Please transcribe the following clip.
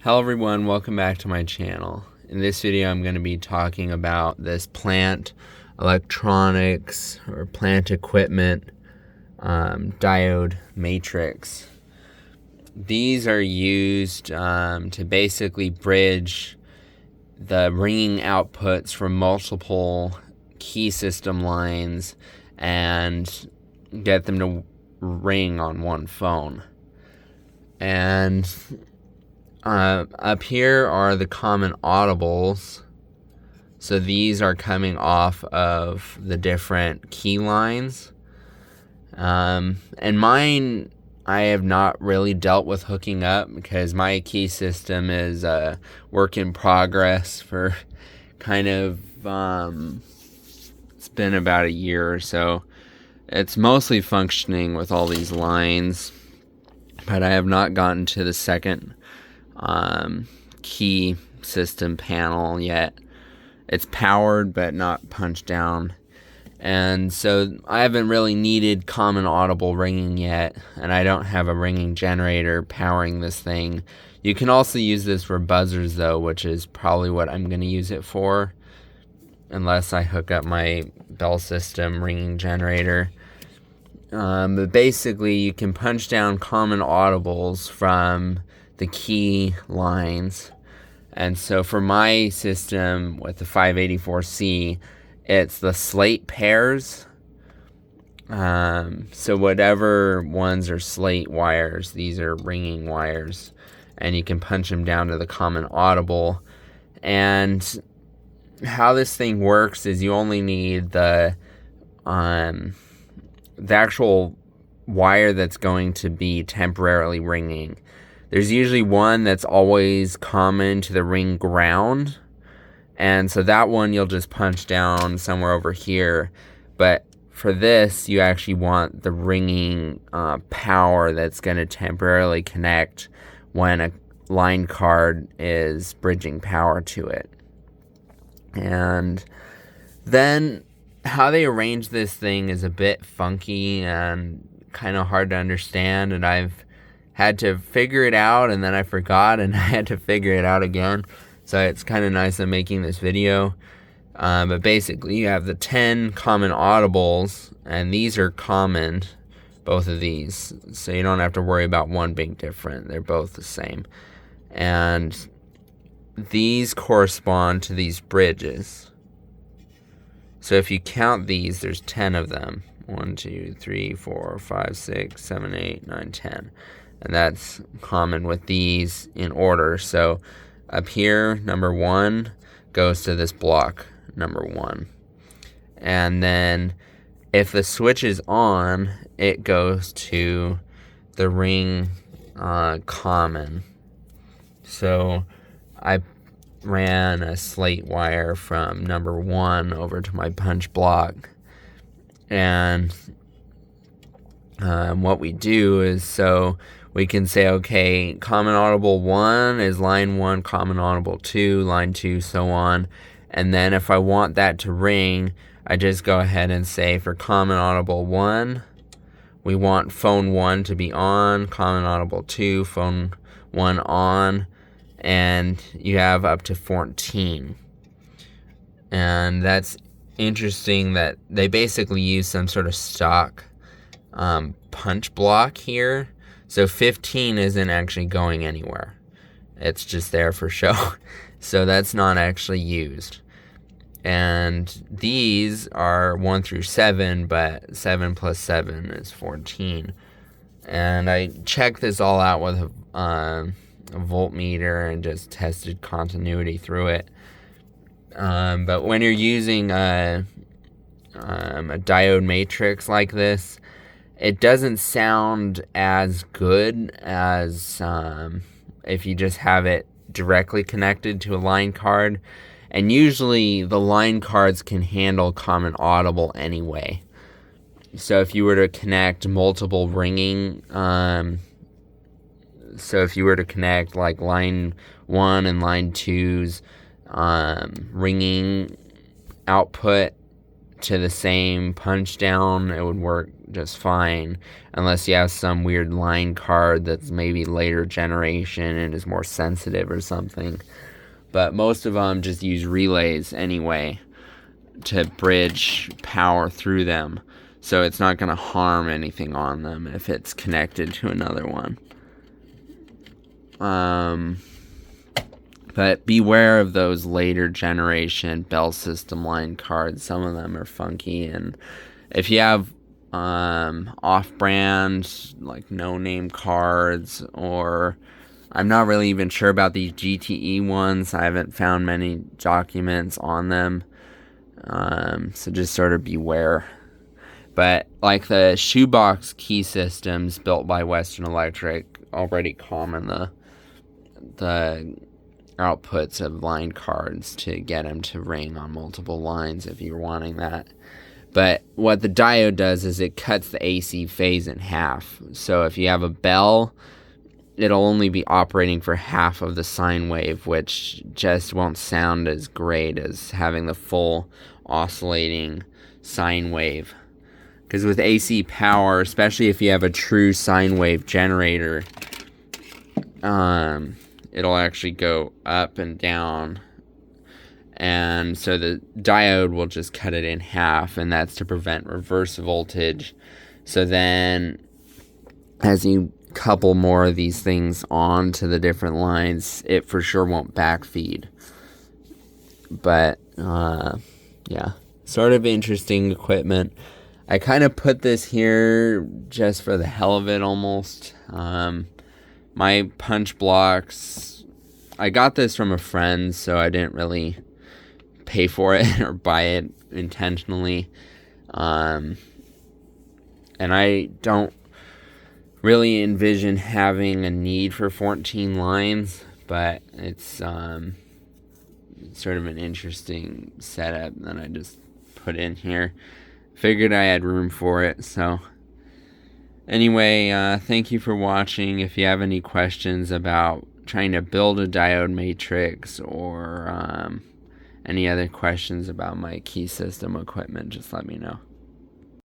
Hello everyone, welcome back to my channel. In this video I'm going to be talking about this plant electronics or plant equipment diode matrix. These are used to basically bridge the ringing outputs from multiple key system lines and get them to ring on one phone. And up here are the common audibles. So these are coming off of the different key lines. And mine, I have not really dealt with hooking up because my key system is a work in progress for kind of, it's been about a year or so. It's mostly functioning with all these lines, but I have not gotten to the second key system panel yet. It's powered but not punched down, and so I haven't really needed common audible ringing yet, and I don't have a ringing generator powering this thing. You can also use this for buzzers though, which is probably what I'm going to use it for, unless I hook up my Bell system ringing generator. But basically you can punch down common audibles from the key lines. And so for my system with the 584C, it's the slate pairs. So whatever ones are slate wires, these are ringing wires, and you can punch them down to the common audible. And how this thing works is you only need the actual wire that's going to be temporarily ringing. There's usually one that's always common to the ring ground, and so that one you'll just punch down somewhere over here. But for this, you actually want the ringing power that's going to temporarily connect when a line card is bridging power to it. And then how they arrange this thing is a bit funky and kind of hard to understand, and I've had to figure it out, and then I forgot, and I had to figure it out again. So it's kind of nice I'm making this video. But basically, you have the 10 common audibles, and these are common, both of these. So you don't have to worry about one being different. They're both the same. And these correspond to these bridges. So if you count these, there's 10 of them. 1, 2, 3, 4, 5, 6, 7, 8, 9, 10. And that's common with these in order. So up here, number 1 goes to this block, number 1. And then if the switch is on, it goes to the ring common. So I ran a slate wire from number 1 over to my punch block. And what we do is, so we can say, okay, common audible 1 is line 1, common audible 2, line 2, so on. And then if I want that to ring, I just go ahead and say for common audible 1, we want phone 1 to be on, common audible 2, phone 1 on, and you have up to 14. And that's interesting that they basically use some sort of stock punch block here. So 15 isn't actually going anywhere. It's just there for show. So that's not actually used. And these are 1 through 7, but 7 plus 7 is 14. And I checked this all out with a voltmeter and just tested continuity through it. But when you're using a diode matrix like this, it doesn't sound as good as if you just have it directly connected to a line card. And usually the line cards can handle common audible anyway. So if you were to connect multiple ringing, so if you were to connect like line 1 and line 2's ringing output to the same punch down, it would work just fine, unless you have some weird line card that's maybe later generation and is more sensitive or something. But most of them just use relays anyway to bridge power through them, so it's not going to harm anything on them if it's connected to another one. But beware of those later generation Bell System line cards. Some of them are funky, and if you have off-brand, like no-name cards, or I'm not really even sure about these GTE ones. I haven't found many documents on them, so just sort of beware. But like the shoebox key systems built by Western Electric already common the outputs of line cards to get them to ring on multiple lines if you're wanting that. But what the diode does is it cuts the AC phase in half. So if you have a bell, it'll only be operating for half of the sine wave, which just won't sound as great as having the full oscillating sine wave. Because with AC power, especially if you have a true sine wave generator, it'll actually go up and down, and so the diode will just cut it in half, and that's to prevent reverse voltage. So then as you couple more of these things onto the different lines, it for sure won't backfeed. But yeah, sort of interesting equipment. I kind of put this here just for the hell of it almost. My punch blocks, I got this from a friend, so I didn't really pay for it or buy it intentionally. And I don't really envision having a need for 14 lines, but it's sort of an interesting setup that I just put in here. Figured I had room for it, so anyway, thank you for watching. If you have any questions about trying to build a diode matrix or any other questions about my key system equipment, just let me know.